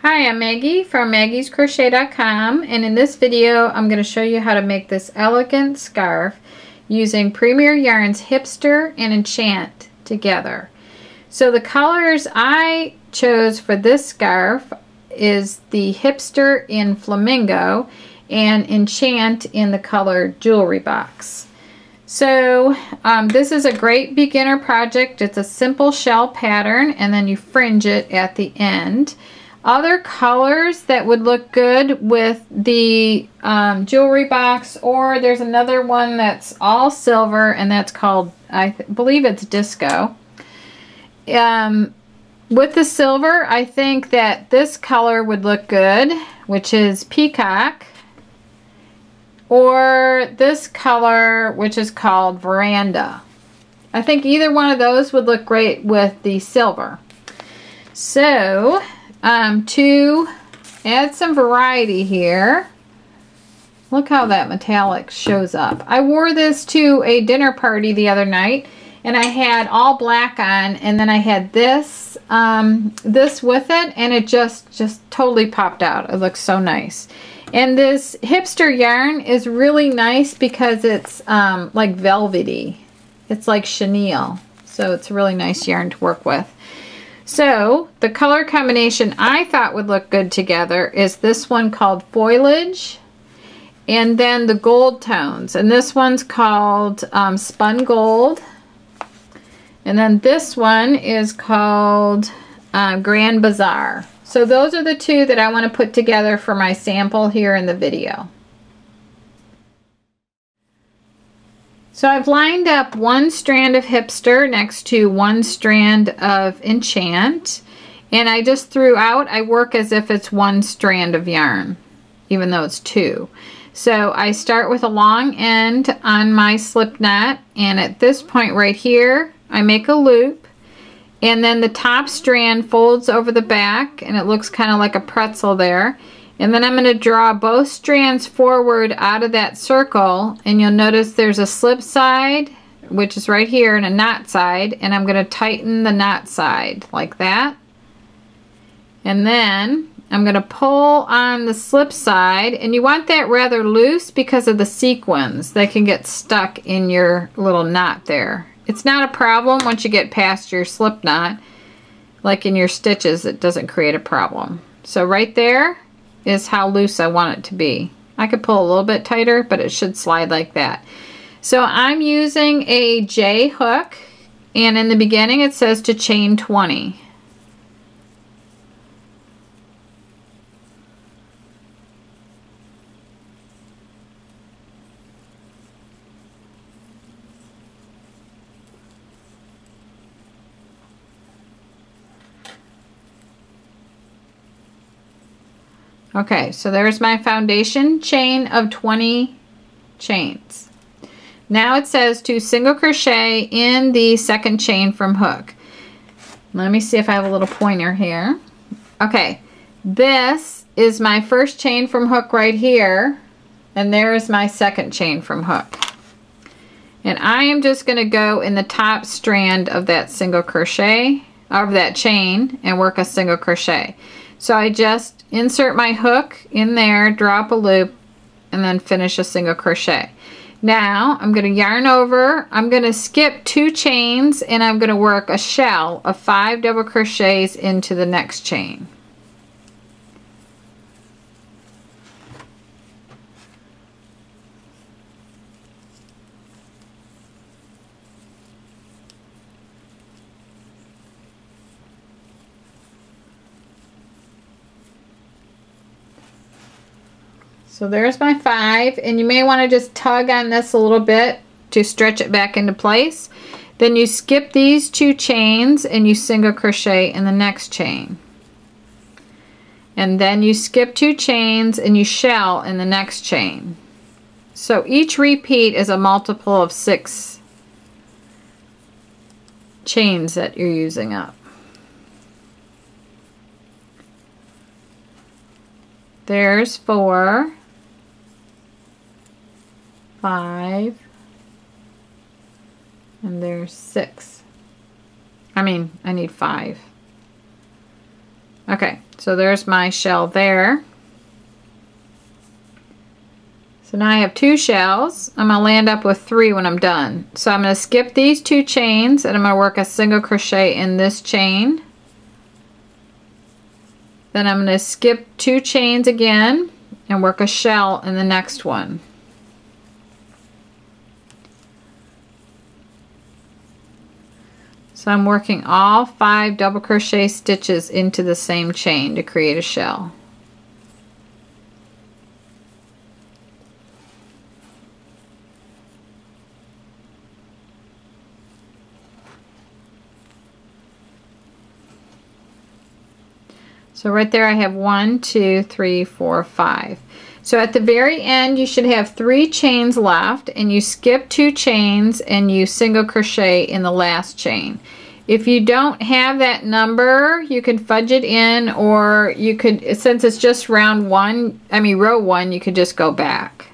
Hi, I'm Maggie from maggiescrochet.com, and in this video I'm going to show you how to make this elegant scarf using Premier Yarn's Hipster and Enchant together. So the colors I chose for this scarf is the Hipster in Flamingo and Enchant in the color Jewelry Box. So this is a great beginner project. It's a simple shell pattern and then you fringe it at the end. Other colors that would look good with the jewelry box, or there's another one that's all silver and that's called, I believe it's Disco. With the silver, I think that this color would look good, which is Peacock, or this color, which is called Veranda. I think either one of those would look great with the silver. So to add some variety here, look how that metallic shows up. I wore this to a dinner party the other night and I had all black on, and then I had this this with it, and it just totally popped out. It looks so nice. And this Hipster yarn is really nice because it's like velvety. It's like chenille, so it's a really nice yarn to work with. So the color combination I thought would look good together is this one called Foliage, and then the gold tones, and this one's called Spun Gold, and then this one is called Grand Bazaar. So those are the two that I want to put together for my sample here in the video. So I've lined up one strand of Hipster next to one strand of Enchant, and I just threw out, I work as if it's one strand of yarn, even though it's two. So I start with a long end on my slip knot, and at this point right here, I make a loop, and then the top strand folds over the back, and it looks kind of like a pretzel there. And then I'm going to draw both strands forward out of that circle, and you'll notice there's a slip side, which is right here, and a knot side, and I'm going to tighten the knot side like that. And then I'm going to pull on the slip side, and you want that rather loose because of the sequins. They can get stuck in your little knot there. It's not a problem once you get past your slip knot. Like in your stitches, it doesn't create a problem. So right there is how loose I want it to be. I could pull a little bit tighter, but it should slide like that. So I'm using a J hook, and in the beginning it says to chain 20. Okay, so there's my foundation chain of 20 chains. Now it says to single crochet in the second chain from hook. Let me see if I have a little pointer here. Okay, this is my first chain from hook right here, and there is my second chain from hook. And I am just going to go in the top strand of that single crochet, of that chain, and work a single crochet. So I just insert my hook in there, drop a loop, and then finish a single crochet. Now I'm going to yarn over, I'm going to skip 2 chains, and I'm going to work a shell of 5 double crochets into the next chain. So there's my 5, and you may want to just tug on this a little bit to stretch it back into place. Then you skip these 2 chains and you single crochet in the next chain. And then you skip 2 chains and you shell in the next chain. So each repeat is a multiple of 6 chains that you're using up. There's 4, 5, and there's 6. I need 5. Okay, so there's my shell there. So now I have 2 shells. I'm going to land up with 3 when I'm done. So I'm going to skip these 2 chains and I'm going to work a single crochet in this chain. Then I'm going to skip 2 chains again and work a shell in the next one. So I'm working all 5 double crochet stitches into the same chain to create a shell. So right there I have 1, 2, 3, 4, 5. So at the very end you should have 3 chains left, and you skip 2 chains and you single crochet in the last chain. If you don't have that number, you can fudge it in, or you could, since it's just row 1, you could just go back.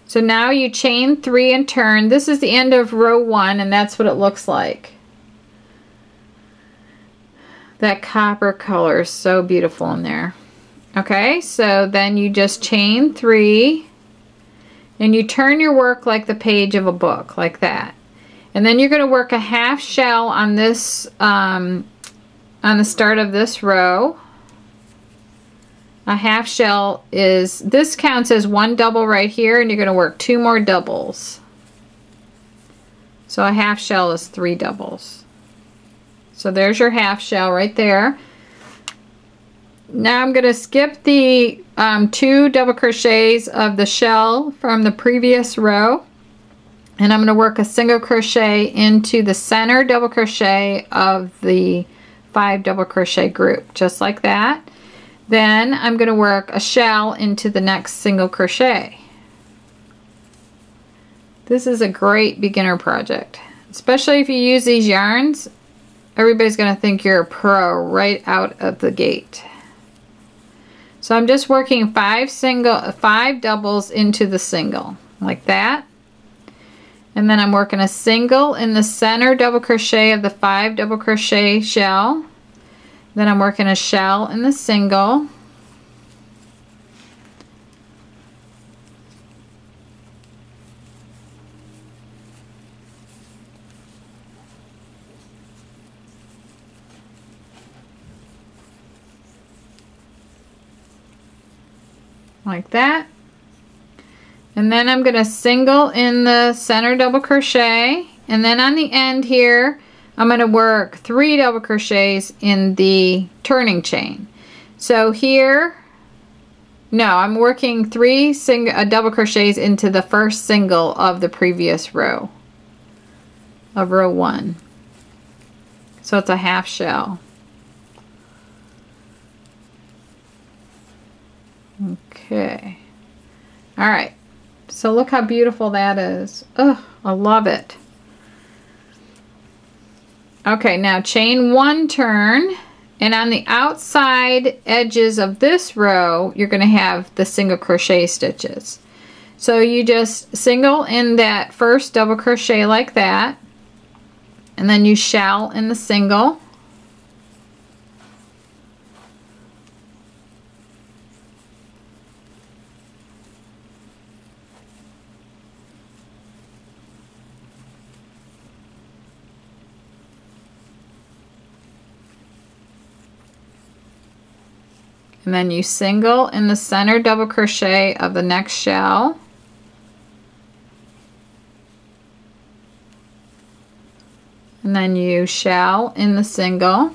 So now you chain 3 and turn. This is the end of row 1, and that's what it looks like. That copper color is so beautiful in there. Okay, so then you just chain 3 and you turn your work like the page of a book, like that. And then you're going to work a half shell on this, on the start of this row. A half shell is, this counts as 1 double right here, and you're going to work 2 more doubles. So a half shell is 3 doubles. So there's your half shell right there. Now I'm going to skip the 2 double crochets of the shell from the previous row, and I'm going to work a single crochet into the center double crochet of the 5 double crochet group, just like that. Then I'm going to work a shell into the next single crochet. This is a great beginner project, especially if you use these yarns. Everybody's going to think you're a pro right out of the gate. So I'm just working 5 doubles into the single, like that. And then I'm working a single in the center double crochet of the 5 double crochet shell. Then I'm working a shell in the single. Like that. And then I'm going to single in the center double crochet, and then on the end here I'm going to work 3 double crochets in the turning chain. So here, no, I'm working 3 double crochets into the first single of the previous row, of row 1. So it's a half shell. Okay. All right. So look how beautiful that is. Oh, I love it. Okay, now chain 1 turn, and on the outside edges of this row, you're going to have the single crochet stitches. So you just single in that first double crochet like that, and then you shell in the single. And then you single in the center double crochet of the next shell. And then you shell in the single.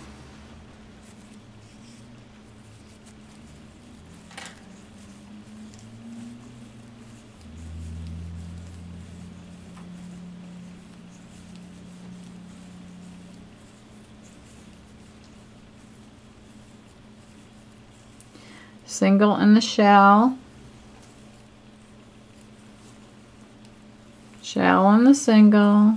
Single in the shell, shell in the single,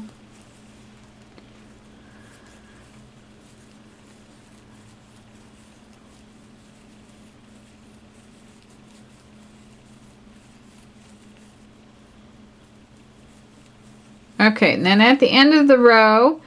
okay, and then at the end of the row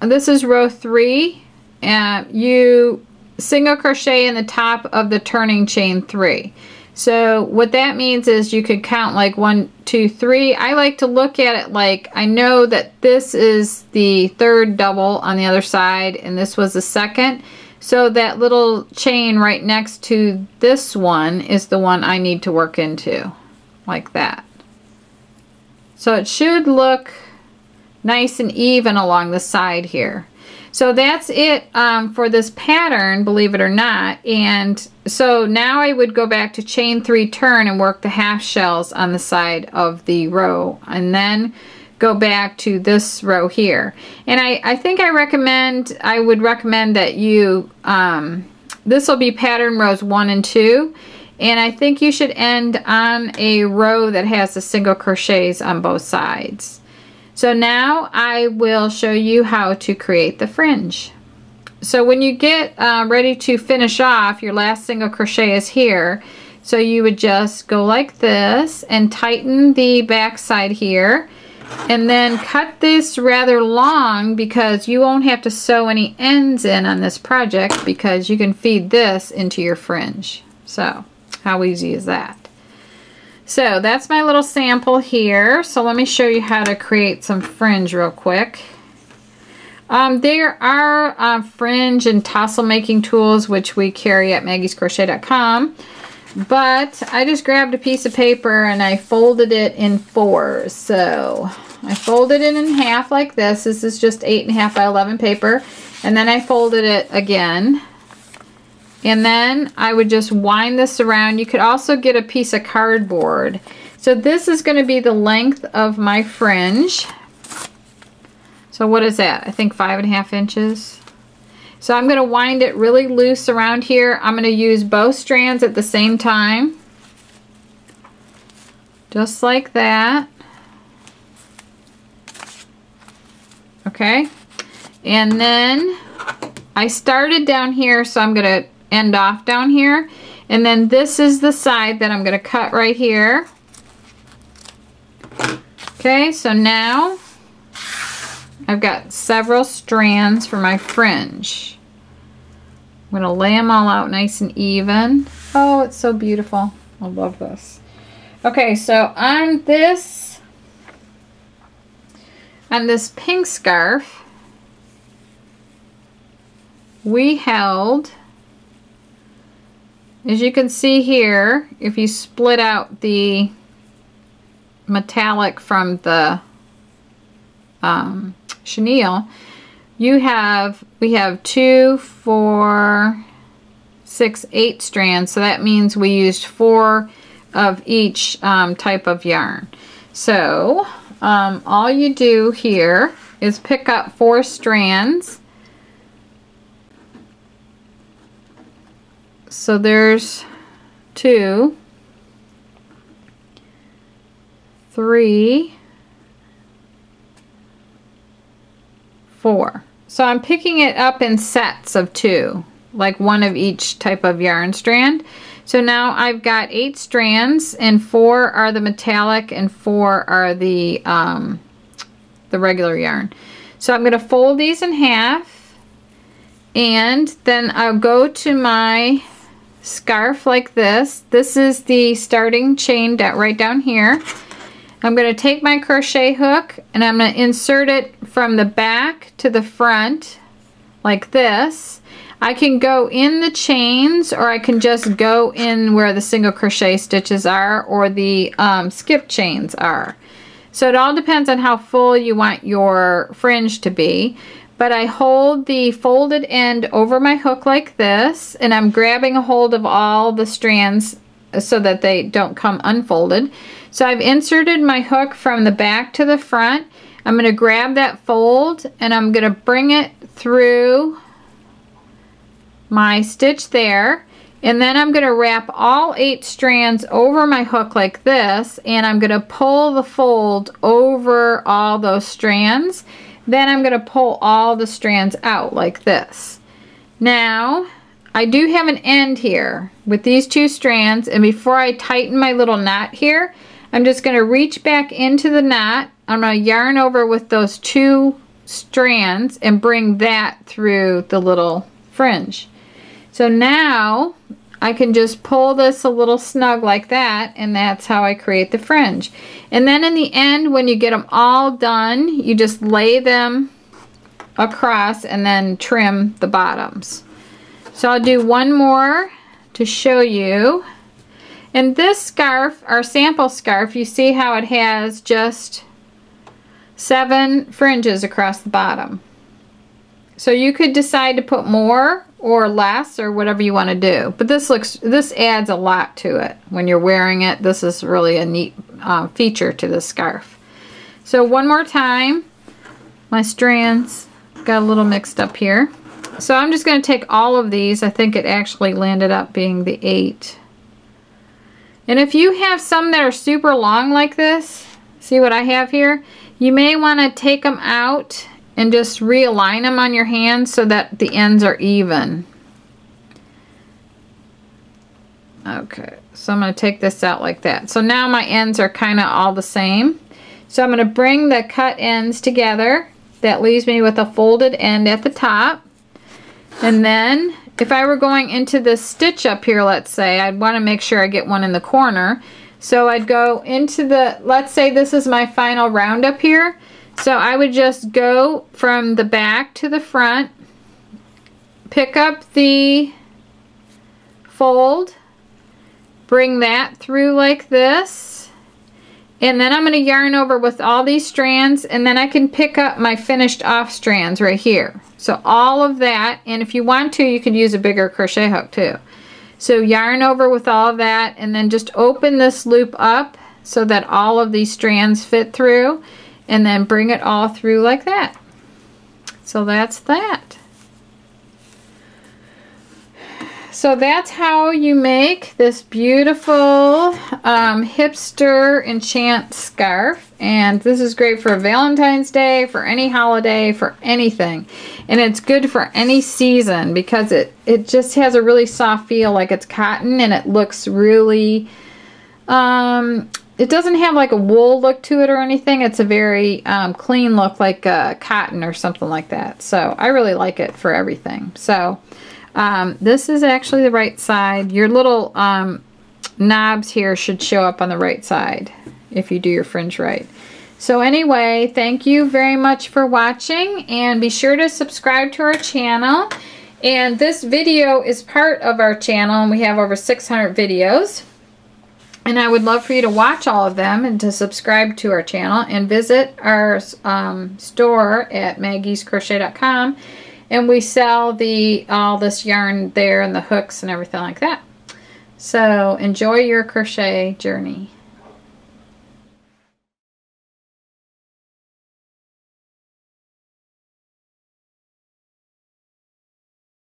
this is row 3, and you single crochet in the top of the turning chain 3. So what that means is you could count like 1, 2, 3. I like to look at it like I know that this is the 3rd double on the other side and this was the 2nd. So that little chain right next to this one is the one I need to work into, like that. So it should look nice and even along the side here. So that's it for this pattern, believe it or not. And so now I would go back to chain 3 turn and work the half shells on the side of the row, and then go back to this row here. And I think I would recommend that you, this will be pattern rows 1 and 2. And I think you should end on a row that has the single crochets on both sides. So now I will show you how to create the fringe. So when you get ready to finish off, your last single crochet is here. So you would just go like this and tighten the back side here, and then cut this rather long because you won't have to sew any ends in on this project because you can feed this into your fringe. So how easy is that? So that's my little sample here. So let me show you how to create some fringe real quick. There are fringe and tassel making tools which we carry at maggiescrochet.com, but I just grabbed a piece of paper and I folded it in 4s. So I folded it in half like this. This is just 8.5 by 11 paper, and then I folded it again. And then I would just wind this around. You could also get a piece of cardboard. So this is going to be the length of my fringe. So what is that? I think 5.5 inches. So I'm going to wind it really loose around here. I'm going to use both strands at the same time. Just like that. Okay. And then I started down here, so I'm going to end off down here, and then this is the side that I'm going to cut right here. Okay, so now I've got several strands for my fringe. I'm going to lay them all out nice and even. Oh, it's so beautiful. I love this. Okay, so on this pink scarf, we held, as you can see here, if you split out the metallic from the chenille, we have 2, 4, 6, 8 strands. So that means we used 4 of each type of yarn. So all you do here is pick up 4 strands. So there's 2, 3, 4. So I'm picking it up in sets of 2, like 1 of each type of yarn strand. So now I've got 8 strands, and 4 are the metallic and 4 are the regular yarn. So I'm going to fold these in half, and then I'll go to my scarf like this. This is the starting chain right down here. I'm going to take my crochet hook and I'm going to insert it from the back to the front like this. I can go in the chains, or I can just go in where the single crochet stitches are, or the skip chains are. So it all depends on how full you want your fringe to be. But I hold the folded end over my hook like this, and I'm grabbing a hold of all the strands so that they don't come unfolded. So I've inserted my hook from the back to the front. I'm going to grab that fold and I'm going to bring it through my stitch there, and then I'm going to wrap all 8 strands over my hook like this, and I'm going to pull the fold over all those strands. Then I'm going to pull all the strands out like this. Now, I do have an end here with these 2 strands, and before I tighten my little knot here, I'm just going to reach back into the knot. I'm going to yarn over with those 2 strands and bring that through the little fringe. So now I can just pull this a little snug like that, and that's how I create the fringe. And then in the end, when you get them all done, you just lay them across and then trim the bottoms. So I'll do one more to show you. And this scarf, our sample scarf, you see how it has just 7 fringes across the bottom. So you could decide to put more or less or whatever you want to do. But this adds a lot to it when you're wearing it. This is really a neat feature to this scarf. So one more time, my strands got a little mixed up here. So I'm just going to take all of these. I think it actually landed up being the 8. And if you have some that are super long like this, see what I have here? You may want to take them out and just realign them on your hand so that the ends are even. Okay, so I'm going to take this out like that. So now my ends are kind of all the same. So I'm going to bring the cut ends together. That leaves me with a folded end at the top. And then if I were going into this stitch up here, let's say, I'd want to make sure I get one in the corner. So I'd go into the, let's say this is my final round up here. So I would just go from the back to the front, pick up the fold, bring that through like this, and then I'm going to yarn over with all these strands, and then I can pick up my finished off strands right here. So all of that, and if you want to, you could use a bigger crochet hook too. So yarn over with all of that, and then just open this loop up so that all of these strands fit through, and then bring it all through like that. So that's that. So that's how you make this beautiful hipster enchant scarf. And this is great for Valentine's Day, for any holiday, for anything. And it's good for any season because it just has a really soft feel, like it's cotton, and it looks really, it doesn't have like a wool look to it or anything. It's a very clean look, like cotton or something like that. So I really like it for everything. So this is actually the right side. Your little knobs here should show up on the right side if you do your fringe right. So anyway, thank you very much for watching, and be sure to subscribe to our channel. And this video is part of our channel, and we have over 600 videos. And I would love for you to watch all of them and to subscribe to our channel and visit our store at maggiescrochet.com. And we sell all this yarn there and the hooks and everything like that. So enjoy your crochet journey.